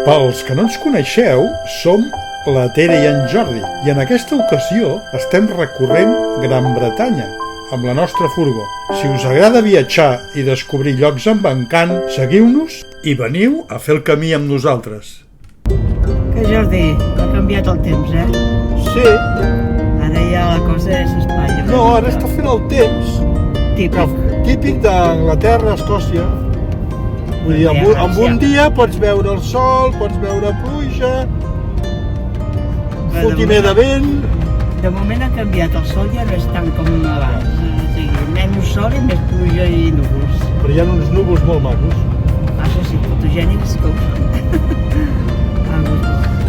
Pels que no ens coneixeu, som la Tere i en Jordi i en aquesta ocasió estem recorrent Gran Bretanya amb la nostra furgo. Si us agrada viatjar i descobrir llocs amb encant, seguiu-nos i veniu a fer el camí amb nosaltres. Que Jordi, ha canviat el temps, Sí, Ara ja la cosa és Espanya. no, ara està fent el temps típic d'Anglaterra, Escòcia. Vull dir, en un dia pots veure el sol, pots veure pluja, fotimer de vent. De moment ha canviat, el sol ja no és tant com abans. O sigui, menys sol i més pluja i núvols. Però hi ha uns núvols molt macos. Això sí, fotogènics que ho són.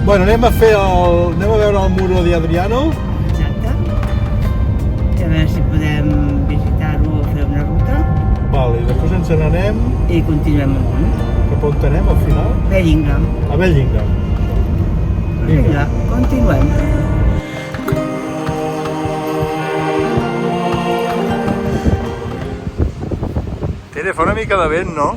Bueno, anem a veure el Muro di Adriano. Exacte. I a veure si podem visitar-ho o fer una ruta. Vale, i després ens n'anem. I continuem amunt. Cap on anem al final? Bellingham. A Bellingham. Vinga, continuem. Tere, fa una mica de vent, no?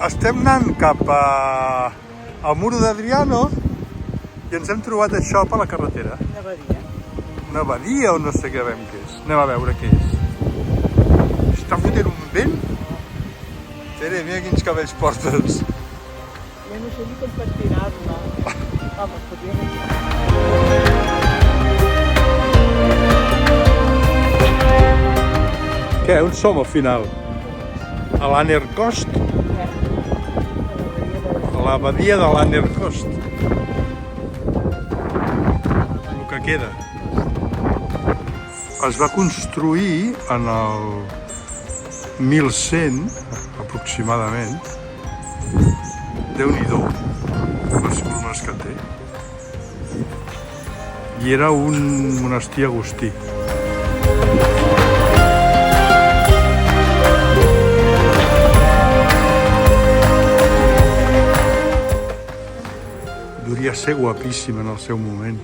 Estem anant cap al Muro d'Adriano i ens hem trobat això per la carretera. Una badia. Una badia o no sé què veiem què és. Anem a veure què és. Està fotent un vent? Tere, mira quins cabells portes. Jo no sé ni com pentinar-me. Home, podria dir. Què, on som al final? A l'Annercost? A la badia de l'Annercost. El que queda. Es va construir en el 1100, aproximadament. Déu-n'hi-do, les columnes que té. I era un monestir agustí. Devia ser guapíssim en el seu moment.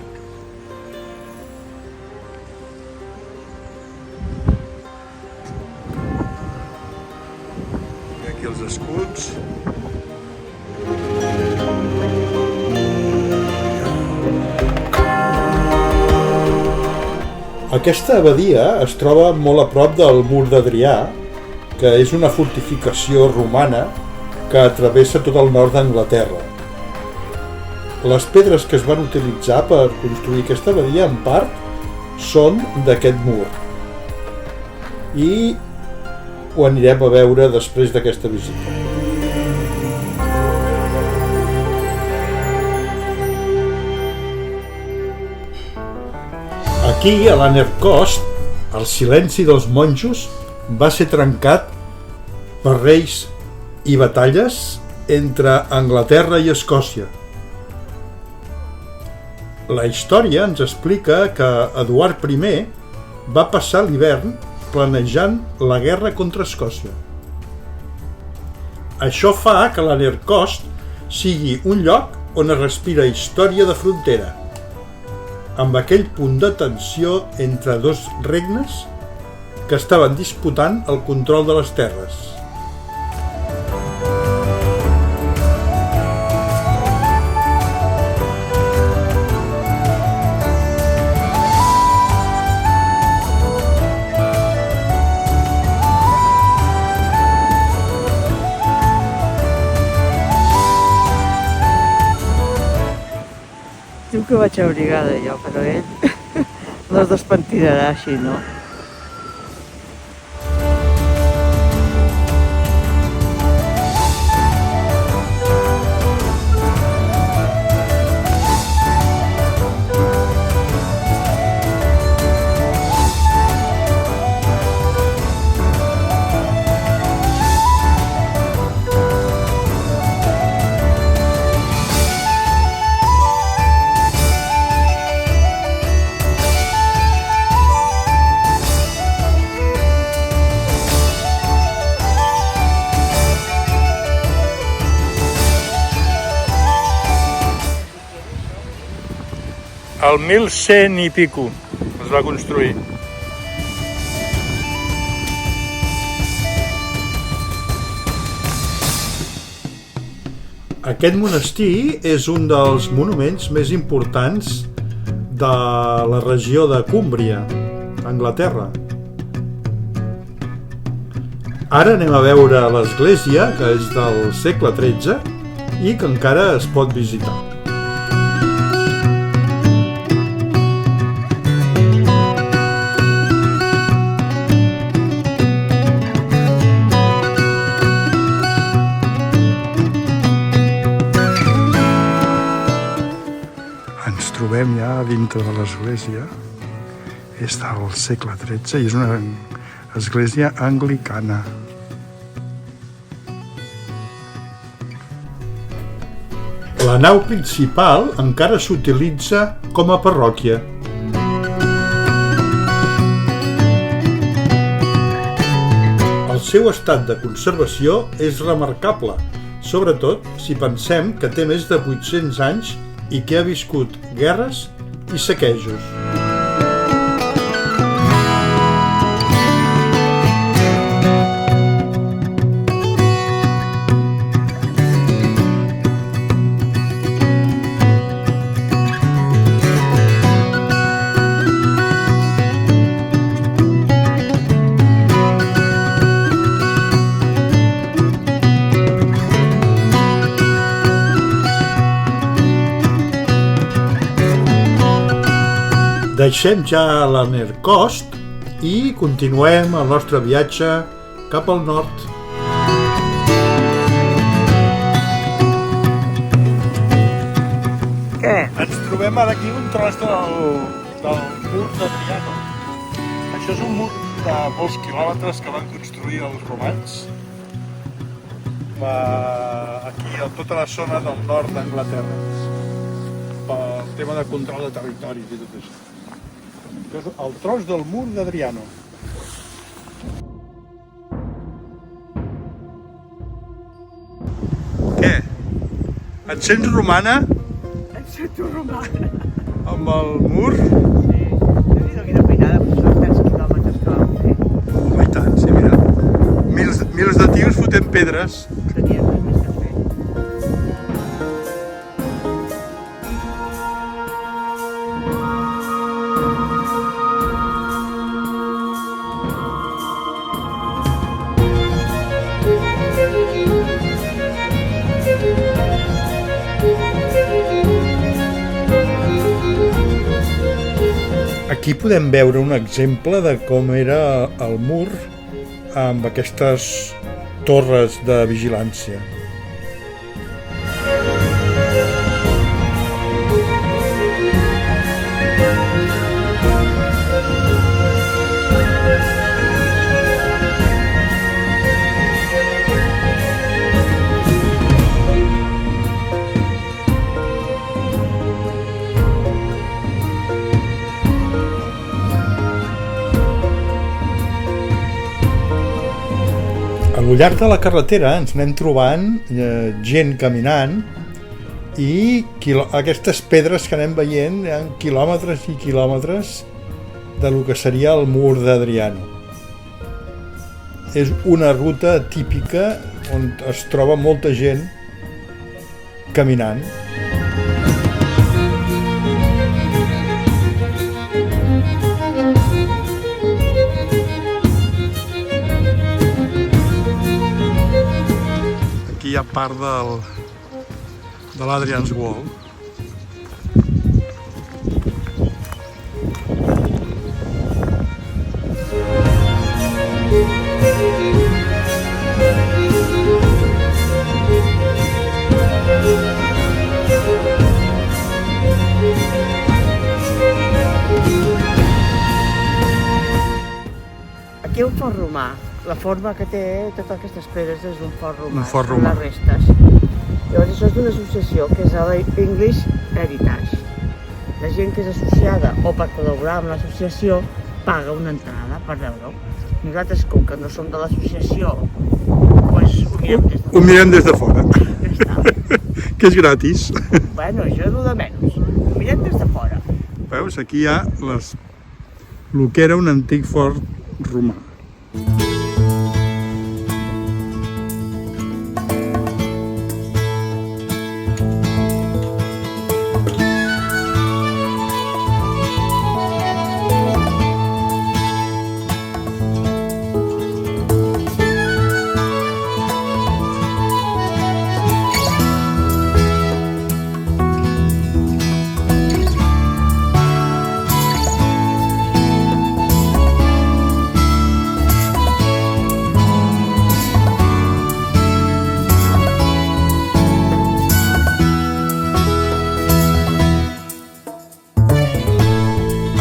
I aquí els escuts. Aquesta abadia es troba molt a prop del Mur d'Adrià, que és una fortificació romana que travessa tot el nord d'Anglaterra. Les pedres que es van utilitzar per construir aquesta abadia, en part, són d'aquest mur. I ho anirem a veure després d'aquesta visita. Aquí, a l'Annercost, el silenci dels monjos va ser trencat per reis i batalles entre Anglaterra i Escòcia. La història ens explica que Eduard I va passar l'hivern planejant la guerra contra Escòcia. Això fa que l'Annercost sigui un lloc on es respira història de frontera, amb aquell punt de tensió entre dos regnes que estaven disputant el control de les terres. Diu que vaig abrigada jo, però ell no es despentinarà així, no? El 1100 i pico es va construir. Aquest monestir és un dels monuments més importants de la regió de Cúmbria, Anglaterra. Ara anem a veure l'església, que és del segle XIII i que encara es pot visitar. Ens trobem ja dintre de l'església. És del segle XIII i és una església anglicana. La nau principal encara s'utilitza com a parròquia. El seu estat de conservació és remarcable, sobretot si pensem que té més de 800 anys i que ha viscut guerres i saquejos. Deixem ja l'Anercost i continuem el nostre viatge cap al nord. Què? Ens trobem ara aquí un tros del mur d'Adriano. Això és un mur de molts quilòmetres que van construir els romans aquí a tota la zona del nord d'Anglaterra pel tema de control de territoris i tot això. És el tros del mur d'Adriano. Què? Et sents romana? Et sento romana. Amb el mur? Sí. Jo quina feinada, però són tants quilòmetres que vam fer. I tant, sí, mira. Mils de tios fotent pedres. Tenia res més que fer. Aquí podem veure un exemple de com era el mur amb aquestes torres de vigilància. Al llarg de la carretera ens anem trobant gent caminant i aquestes pedres que anem veient hi ha quilòmetres i quilòmetres de lo que seria el mur d'Adriano. És una ruta típica on es troba molta gent caminant. Hi ha part de l'Adrian's Wall. Aquí hi ha un fort romà. La forma que té totes aquestes pedres és un fort romà. Un fort romà. Les restes. Llavors això és d'una associació que és l'English Heritage. La gent que és associada o per col·laborar amb l'associació paga una entrada per veure-ho. Nosaltres, com que no som de l'associació, doncs ho mirem des de fora. Ho mirem des de fora. Ja està. Que és gratis. Bueno, això és el de menys. Ho mirem des de fora. Veus, aquí hi ha el que era un antic fort romà.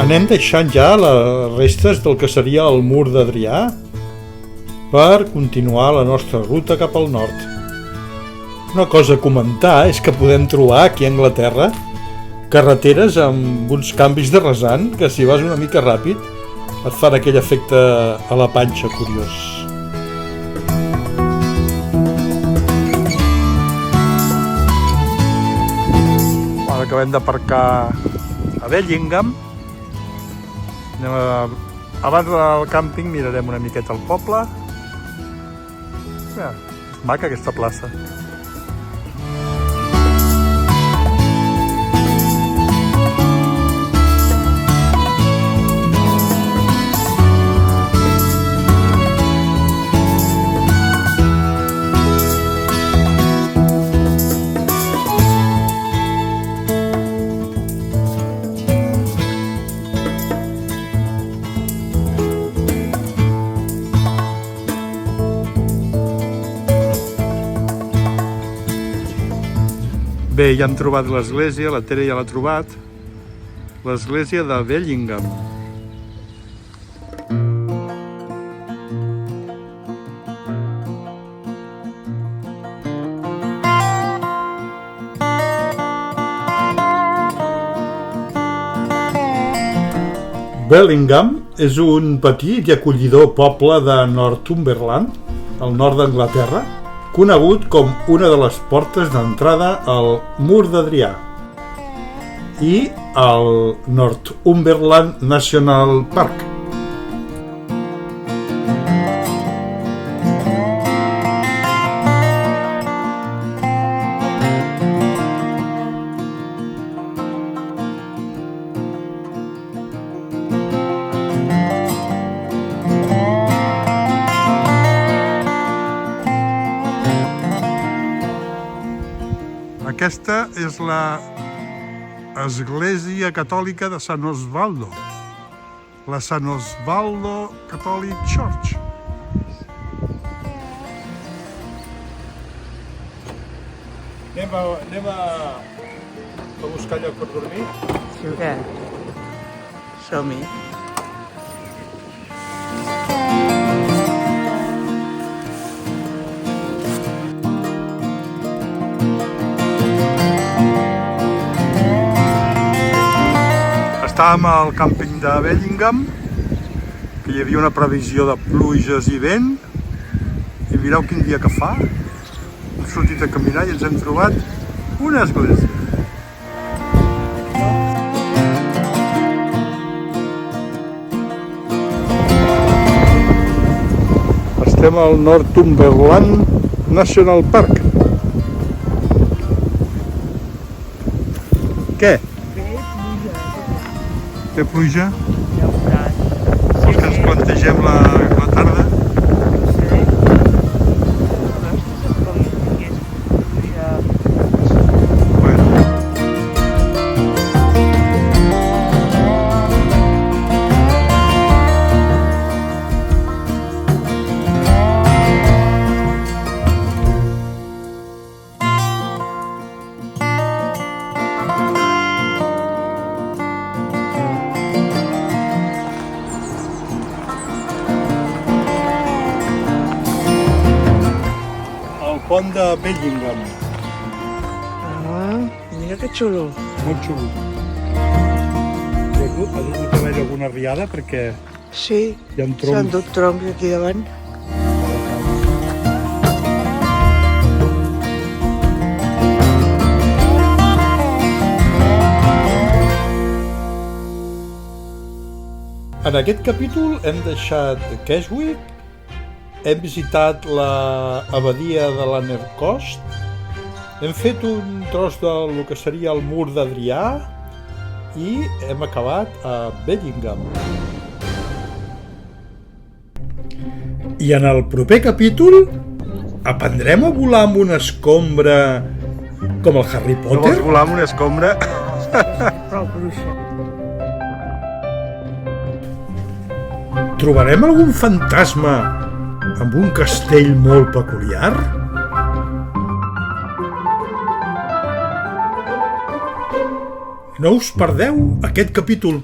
Anem deixant ja les restes del que seria el mur d'Adrià per continuar la nostra ruta cap al nord. Una cosa a comentar és que podem trobar aquí a Anglaterra carreteres amb uns canvis de rasant que si vas una mica ràpid et fan aquell efecte a la panxa curiós. Acabem d'aparcar a Bellingham. Abans del càmping mirarem una miqueta el poble. És maca aquesta plaça. Bé, ja hem trobat l'església, la Tere ja l'ha trobat, l'església de Bellingham. Bellingham és un petit i acollidor poble de Northumberland, al nord d'Anglaterra, conegut com una de les portes d'entrada al Mur d'Adrià i al Northumberland National Park. Aquesta és la església catòlica de Sant Osvaldo, la Sant Osvaldo Catholic Church. Anem a buscar lloc per dormir? Sí o què? Som-hi. Estàvem al càmping de Bellingham, que hi havia una previsió de pluges i vent, i mireu quin dia que fa. Hem sortit a caminar i ens hem trobat una església. Estem al Northumberland National Park. Què? Té pluja? Ja ho veuràs. Vols que ens plantegem la tarda? Sí. Com si tingués pluja. Bueno. Pont de Bellingham. Ah, mira que xulo. Molt xulo. Ha hagut d'haver alguna riada perquè Sí, hi ha un s'han tronc. dut troncs aquí davant. En aquest capítol hem deixat Keswick, hem visitat l'abadia de Lanercost, hem fet un tros del que seria el mur d'Adrià i hem acabat a Bellingham. I en el proper capítol aprendrem a volar amb una escombra com el Harry Potter? No vols volar amb una escombra? Prou bruixa. Trobarem algun fantasma amb un castell molt peculiar? No us perdeu aquest capítol.